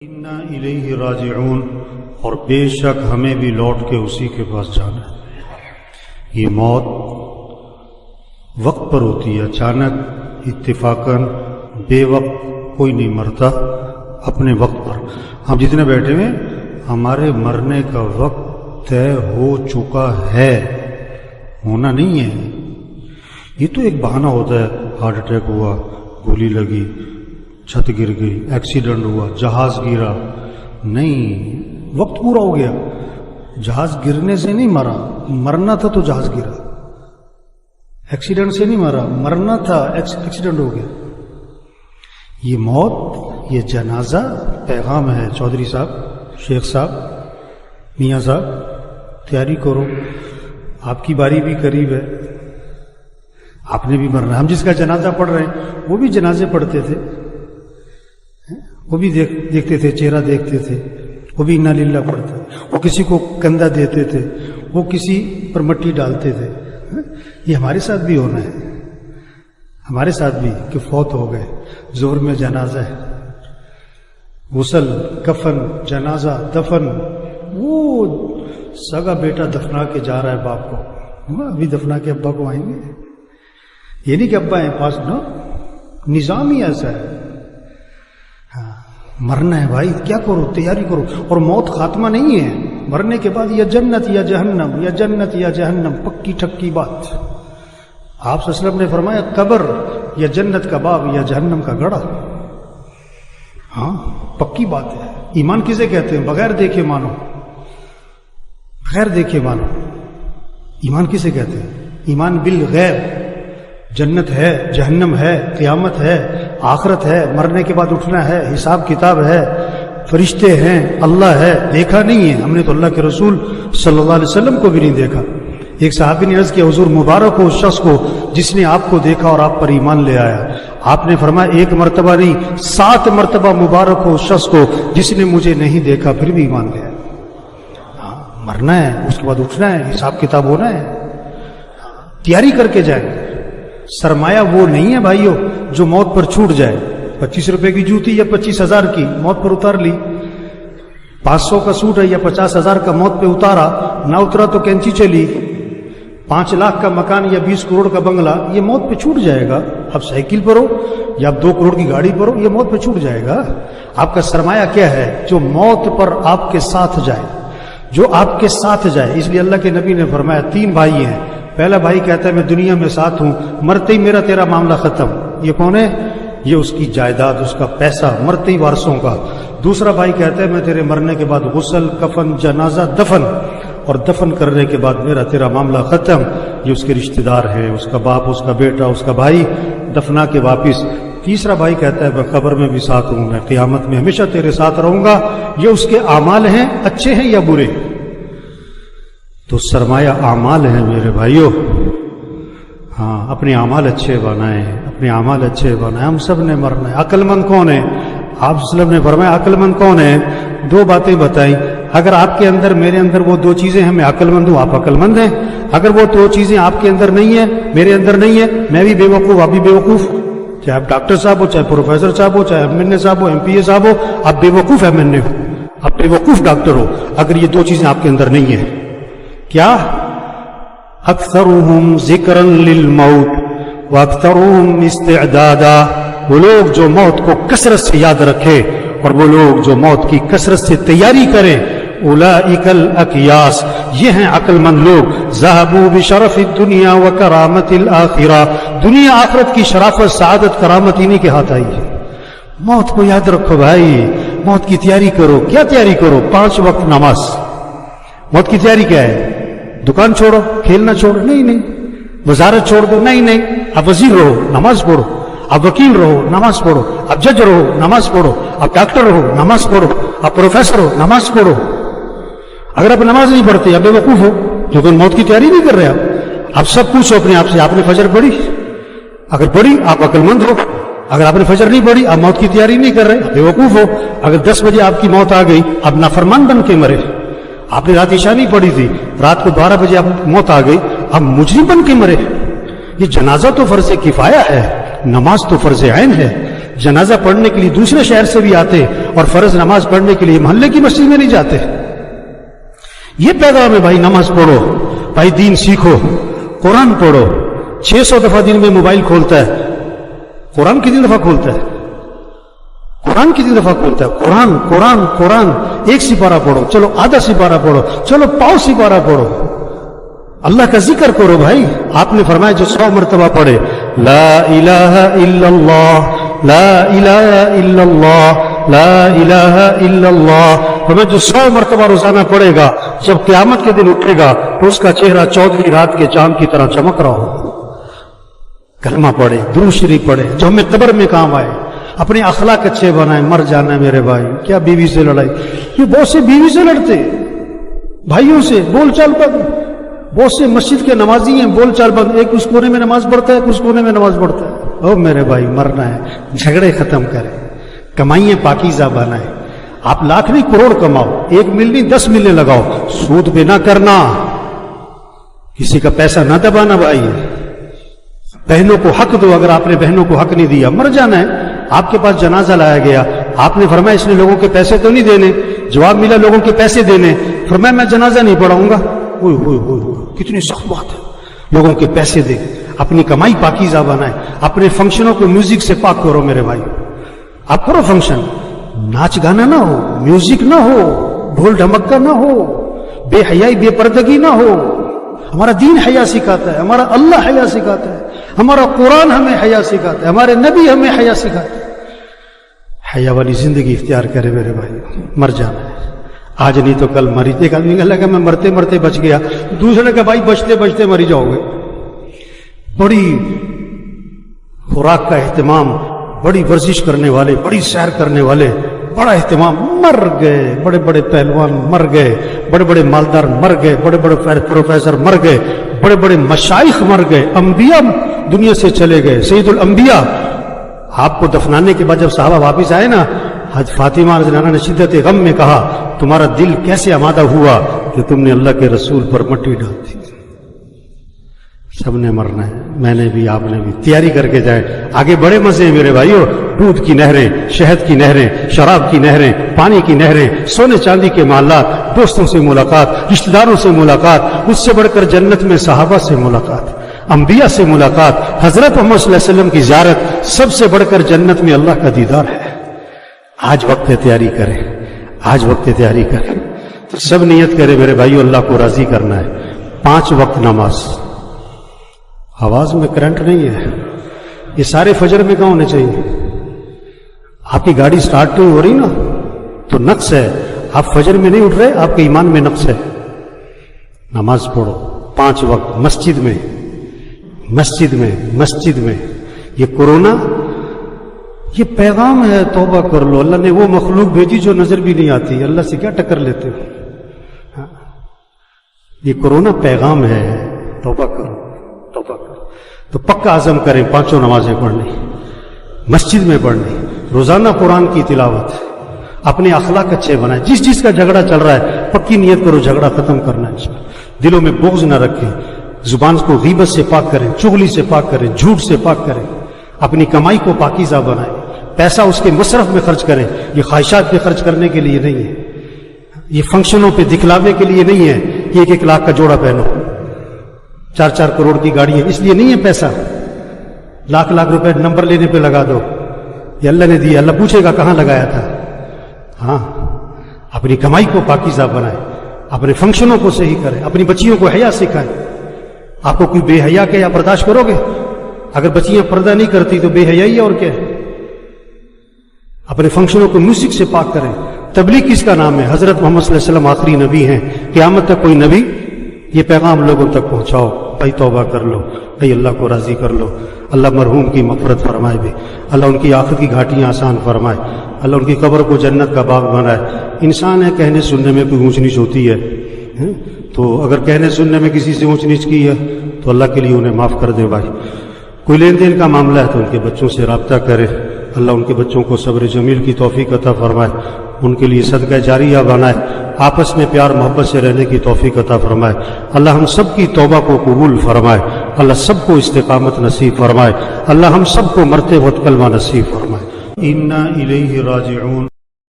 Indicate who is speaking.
Speaker 1: انا الیہ راجعون، اور بے شک ہمیں بھی لوٹ کے اسی کے پاس جانا ہے۔ یہ موت وقت پر ہوتی ہے، اچانک، اتفاقاً، بے وقت کوئی نہیں مرتا، اپنے وقت پر۔ ہم جتنے بیٹھے ہوئے ہمارے مرنے کا وقت طے ہو چکا ہے، ہونا نہیں ہے۔ یہ تو ایک بہانہ ہوتا ہے، ہارٹ اٹیک ہوا، گولی لگی، چھت گر گئی، ایکسیڈنٹ ہوا، جہاز گرا، نہیں، وقت پورا ہو گیا۔ جہاز گرنے سے نہیں مرا، مرنا تھا تو جہاز گرا۔ ایکسیڈنٹ سے نہیں مرا، مرنا تھا، ایکسیڈنٹ ہو گیا۔ یہ موت، یہ جنازہ پیغام ہے۔ چودھری صاحب، شیخ صاحب، میاں صاحب، تیاری کرو، آپ کی باری بھی قریب ہے، آپ نے بھی مرنا ہے۔ ہم جس کا جنازہ پڑھ رہے ہیں وہ بھی جنازے پڑھتے تھے، وہ بھی دیکھتے تھے، چہرہ دیکھتے تھے، وہ بھی انا للہ پڑھتے تھے، وہ کسی کو کندھا دیتے تھے، وہ کسی پر مٹی ڈالتے تھے۔ یہ ہمارے ساتھ بھی ہونا ہے، ہمارے ساتھ بھی، کہ فوت ہو گئے، ظہر میں جنازہ ہے، غسل، کفن، جنازہ، دفن۔ وہ سگا بیٹا دفنا کے جا رہا ہے باپ کو، ابھی دفنا کے ابا کو آئیں گے، یہ نہیں کہ ابا ہیں پاس، نہ، نظام ہی ایسا ہے۔ مرنا ہے بھائی، کیا کرو، تیاری کرو۔ اور موت خاتمہ نہیں ہے، مرنے کے بعد یا جنت یا جہنم، یا جنت یا جہنم، پکی ٹھکی بات۔ آپ صلی اللہ علیہ وسلم نے فرمایا قبر یا جنت کا باغ یا جہنم کا گڑھا۔ ہاں، پکی بات ہے۔ ایمان کسے کہتے ہیں؟ بغیر دیکھے مانو، بغیر دیکھے مانو۔ ایمان کسے کہتے ہیں؟ ایمان بالغیب۔ جنت ہے، جہنم ہے، قیامت ہے، آخرت ہے، مرنے کے بعد اٹھنا ہے، حساب کتاب ہے، فرشتے ہیں، اللہ ہے۔ دیکھا نہیں ہے ہم نے تو اللہ کے رسول صلی اللہ علیہ وسلم کو بھی نہیں دیکھا۔ ایک صحابی نے عرض کیا، حضور مبارک ہو اس شخص کو جس نے آپ کو دیکھا اور آپ پر ایمان لے آیا۔ آپ نے فرمایا ایک مرتبہ نہیں، 7 مرتبہ مبارک ہو اس شخص کو جس نے مجھے نہیں دیکھا پھر بھی ایمان لے آیا۔ مرنا ہے، اس کے بعد اٹھنا ہے، حساب کتاب ہونا ہے، تیاری کر کے جائیں۔ سرمایہ وہ نہیں ہے بھائیو جو موت پر چھوٹ جائے۔ 25 روپے کی جوتی یا 25,000 کی موت پر اتار لی، 500 کا سوٹ ہے یا 50,000 کا موت پہ اتارا، نہ اترا تو کینچی چلی، 5 لاکھ کا مکان یا 20 کروڑ کا بنگلہ، یہ موت پہ چھوٹ جائے گا۔ اب سائیکل پر ہو یا 2 کروڑ کی گاڑی پر ہو، یہ موت پہ چھوٹ جائے گا۔ آپ کا سرمایہ کیا ہے؟ جو موت پر آپ کے ساتھ جائے، جو آپ کے ساتھ جائے۔ اس لیے اللہ کے نبی نے فرمایا 3 بھائی ہیں، پہلا بھائی کہتا ہے میں دنیا میں ساتھ ہوں، مرتے ہی میرا تیرا معاملہ ختم۔ یہ کون ہے؟ یہ اس کی جائیداد، اس کا پیسہ، مرتے ہی وارثوں کا۔ دوسرا بھائی کہتا ہے میں تیرے مرنے کے بعد غسل، کفن، جنازہ، دفن، اور دفن کرنے کے بعد میرا تیرا معاملہ ختم۔ یہ اس کے رشتہ دار ہیں، اس کا باپ، اس کا بیٹا، اس کا بھائی، دفنا کے واپس۔ تیسرا بھائی کہتا ہے میں قبر میں بھی ساتھ ہوں، میں قیامت میں ہمیشہ تیرے ساتھ رہوں گا۔ یہ اس کے اعمال ہیں، اچھے ہیں یا برے؟ تو سرمایہ اعمال ہیں میرے بھائیوں۔ ہاں، اپنے اعمال اچھے بنائیں، اپنے اعمال اچھے بنائیں۔ ہم سب نے مرنا ہے۔ عقل مند کون ہے؟ آپ صلی اللہ علیہ وسلم نے فرمایا عقل مند کون ہے؟ 2 باتیں بتائیں۔ اگر آپ کے اندر، میرے اندر وہ 2 چیزیں ہیں، میں عقل مند ہوں، آپ عقل مند ہیں۔ اگر وہ 2 چیزیں آپ کے اندر نہیں ہیں، میرے اندر نہیں ہے، میں بھی بے وقوف، آپ بھی بے وقوف۔ چاہے آپ ڈاکٹر صاحب ہو، چاہے پروفیسر صاحب ہو، چاہے ایم این اے صاحب ہو، ایم پی اے صاحب ہو، آپ بے وقوف ایم این اے ہو، آپ بے وقوف ڈاکٹر ہو، اگر یہ 2 چیزیں آپ کے اندر نہیں ہیں۔ کیا؟ اکثرهم ذکرا للموت واکثرهم استعدادا۔ وہ لوگ جو موت کو کثرت سے یاد رکھے اور وہ لوگ جو موت کی کثرت سے تیاری کریں، اولئک الاکیاس، یہ ہیں عقل مند لوگ۔ ذهبوا بشرف الدنیا وکرامت الآخرہ، دنیا آخرت کی شرافت، سعادت، کرامت انہی کے ہاتھ آئی ہے۔ موت کو یاد رکھو بھائی، موت کی تیاری کرو۔ کیا تیاری کرو؟ 5 وقت نماز۔ موت کی تیاری کیا ہے؟ دکان چھوڑو، کھیلنا چھوڑو، نہیں۔ وزارت چھوڑ دو، نہیں۔ اب وزیر رہو، نماز پڑھو۔ اب وکیل رہو، نماز پڑھو۔ اب جج رہو، نماز پڑھو۔ اب ڈاکٹر رہو، نماز پڑھو۔ اب پروفیسر ہو، نماز پڑھو۔ اگر آپ نماز نہیں پڑھتے، اب بے وقوف ہو، لیکن موت کی تیاری نہیں کر رہے آپ۔ اب سب پوچھو اپنے آپ سے، آپ نے فجر پڑھی؟ اگر پڑھی آپ عقل مند ہو۔ اگر آپ نے فجر نہیں پڑھی، آپ موت کی تیاری نہیں کر رہے، آپ بے وقوف ہو۔ اگر 10 بجے آپ کی موت آ گئی، آپ نافرمان بن کے مرے۔ آپ نے رات عشاء نہیں پڑھی تھی، رات کو 12 بجے آپ موت آ گئی، اب مجرم بن کے مرے۔ یہ جنازہ تو فرض کفایہ ہے، نماز تو فرض عین ہے۔ जनाजा पढ़ने के लिए दूसरे शहर से भी आते और फर्ज नमाज पढ़ने के लिए मोहल्ले की मस्जिद में नहीं जाते। ये पैगाम है भाई, नमाज पढ़ो भाई, दीन सीखो, कुरान पढ़ो। 600 दफा दिन में मोबाइल खोलता है, कुरान कितनी दफा खोलता है? कुरान कितनी दफा खोलता है? कुरान कुरान कुरान। एक सिपारा पढ़ो, चलो आधा सिपारा पढ़ो, चलो पाव सिपारा पढ़ो। अल्लाह का जिक्र करो भाई। आपने फरमाया जो 100 मरतबा पढ़े ला इलाहा इल्लल्लाह, ला इलाहा इल्लल्लाह, ला इलाहा इल्लल्लाह, हमें जो 100 मरतबा रोजाना पढ़ेगा, जब क़यामत के दिन उठेगा तो उसका चेहरा 14वीं रात के चांद की तरह चमक रहा हो। कलमा पढ़े, दुरूद शरीफ पढ़े, जो हमें कब्र में काम आए, अपने अखलाक अच्छे बनाए। मर जाना है मेरे भाई, क्या बीवी से लड़ाई? ये बहुत से बीवी से लड़ते, भाइयों से बोलचाल बंद, बहुत से मस्जिद के नमाजी हैं, बोलचाल बंद। एक उस कोने में नमाज पढ़ता है, उस कोने में नमाज पढ़ता है। ओ मेरे भाई, मरना है, झगड़े खत्म करें, कमाइए पाकीज़ा बनाए। आप लाख नहीं करोड़ कमाओ, 1 मिल नहीं 10 मिलें लगाओ, सूद पे ना करना, किसी का पैसा ना दबाना भाई। बहनों को हक दो, अगर आपने बहनों को हक नहीं दिया, मर जाना है। आपके पास जनाजा लाया गया, आपने फरमाया इसने लोगों के पैसे तो नहीं देने, जवाब मिला लोगों के पैसे देने, फरमाया मैं जनाजा नहीं पढ़ाऊंगा। कितनी सख्त बात है, लोगों के पैसे दे, अपनी कमाई पाकीज़ा बनाए, अपने फंक्शनों को म्यूजिक से पाक करो मेरे भाई। आप करो फंक्शन, नाच गाना ना हो, म्यूजिक ना हो, ढोल ढमक्का ना हो, बेहयाई बेपर्दगी ना हो। हमारा दीन हया सिखाता है, हमारा अल्लाह हया सिखाता है, हमारा कुरान हमें हया सिखाता है, हमारे नबी हमें हया सिखाते हैं। हया वाली जिंदगी इख्तियार करे मेरे भाई। मर जाना है, आज नहीं तो कल मरी। एक आदमी का लगा मैं मरते मरते बच गया, दूसरे का भाई बचते बचते मरी जाओगे। बड़ी खुराक का एहतमाम, बड़ी वर्जिश करने वाले, बड़ी सैर करने वाले, बड़ा एहतमाम, मर गए। बड़े बड़े पहलवान मर गए, बड़े बड़े मालदार मर गए, बड़े बड़े प्रोफेसर मर गए, बड़े बड़े मशाइख मर गए, अंबिया दुनिया से चले गए, सैयदुल अंबिया। आपको दफनाने के बाद जब साहबा वापिस आए ना, हज फातिमा रज़ियल्लाहु ने शिद्दत गम में कहा तुम्हारा दिल कैसे आमादा हुआ कि तुमने अल्लाह के रसूल पर मट्टी डाल दी। सबने मरना है, मैंने भी, आपने भी। तैयारी करके जाए, आगे बड़े मजे हैं मेरे भाइयों। दूध की नहरें, शहद की नहरें, शराब की नहरें, पानी की नहरें, सोने चांदी के मालात, दोस्तों से मुलाकात, रिश्तेदारों से मुलाकात, उससे बढ़कर जन्नत में सहाबा से मुलाकात, अंबिया से मुलाकात, हजरत मोहम्मद सल्लल्लाहु अलैहि वसल्लम की ज़ियारत, सबसे बढ़कर जन्नत में अल्लाह का दीदार है। आज वक्त तैयारी करें, आज वक्त तैयारी करें। तो सब नियत करें मेरे भाइयों, अल्लाह को राजी करना है। 5 वक्त नमाज। आवाज में करंट नहीं है, ये सारे फजर में कहाँ होने चाहिए? आपकी गाड़ी स्टार्ट नहीं हो रही ना, तो नक्स है, आप फजर में नहीं उठ रहे, आपके ईमान में नक्स है। नमाज पढ़ो 5 वक्त, मस्जिद में, मस्जिद में, मस्जिद में। ये कोरोना, ये पैगाम है, तौबा कर लो। अल्लाह ने वो मखलूक भेजी जो नजर भी नहीं आती, अल्लाह से क्या टक्कर लेते हो? ये कोरोना पैगाम है, तौबा करो, तौबा करो। तो पक्का आज़म करें 5 नमाजें पढ़नी, मस्जिद में पढ़नी, रोजाना कुरान की तिलावत, अपने अखलाक अच्छे बनाए। जिस चीज का झगड़ा चल रहा है पक्की नियत करो झगड़ा खत्म करना है। दिलों में बोझ न रखें, जुबान को गीबत से पाक करें, चुगली से पाक करें, झूठ से पाक करें, अपनी कमाई को पाकीज़ा बनाएं, पैसा उसके मसरफ में खर्च करें। ये ख्वाहिशात पे खर्च करने के लिए नहीं है, ये फंक्शनों पे दिखलावे के लिए नहीं है कि 1-1 लाख का जोड़ा पहनो, 4-4 करोड़ की गाड़ी है, इसलिए नहीं है पैसा। लाख रुपए नंबर लेने पे लगा दो, ये अल्लाह ने दिया, अल्लाह पूछेगा कहां लगाया था। हाँ, अपनी कमाई को पाकीज़ा बनाए, अपने फंक्शनों को सही करें, अपनी बच्चियों को हया सिखाएं। आपको कोई बेहया के या बर्दाश्त करोगे? अगर बच्चियां पर्दा नहीं करती तो बेहयाई है और क्या है? अपने फंक्शनों को म्यूजिक से पाक करें। तबलीग किसका नाम है? हजरत मोहम्मद सल्लल्लाहु अलैहि वसल्लम आखिरी नबी हैं, क़यामत तक कोई नबी ये पैगाम लोगों तक पहुंचाओ। भाई तौबा कर लो, भाई अल्लाह को राजी कर लो। अल्लाह मरहूम की मग़फ़िरत फरमाए भी, अल्लाह उनकी आखिरत की घाटियां आसान फरमाए, अल्लाह उनकी कब्र को जन्नत का बाग बनाए। इंसान है, कहने सुनने में कोई ऊंच नीच होती है, तो अगर कहने सुनने में किसी से ऊंच नीच की है तो अल्लाह के लिए उन्हें माफ कर दे। भाई कोई लेन देन का मामला है तो उनके बच्चों से राब्ता करे, अल्लाह उनके बच्चों को सब्र जमील की तौफीक अता फरमाए, उनके लिए सदका जारिया बनाए, आपस में प्यार मोहब्बत से रहने की तौफीक अता फरमाए। अल्लाह हम सब की तौबा को कबूल फरमाए, अल्लाह सबको इस्तिकामत नसीब फरमाए, अल्लाह हम सबको मरते वक्त कलमा नसीब फरमाए। انا الیہ راجعون.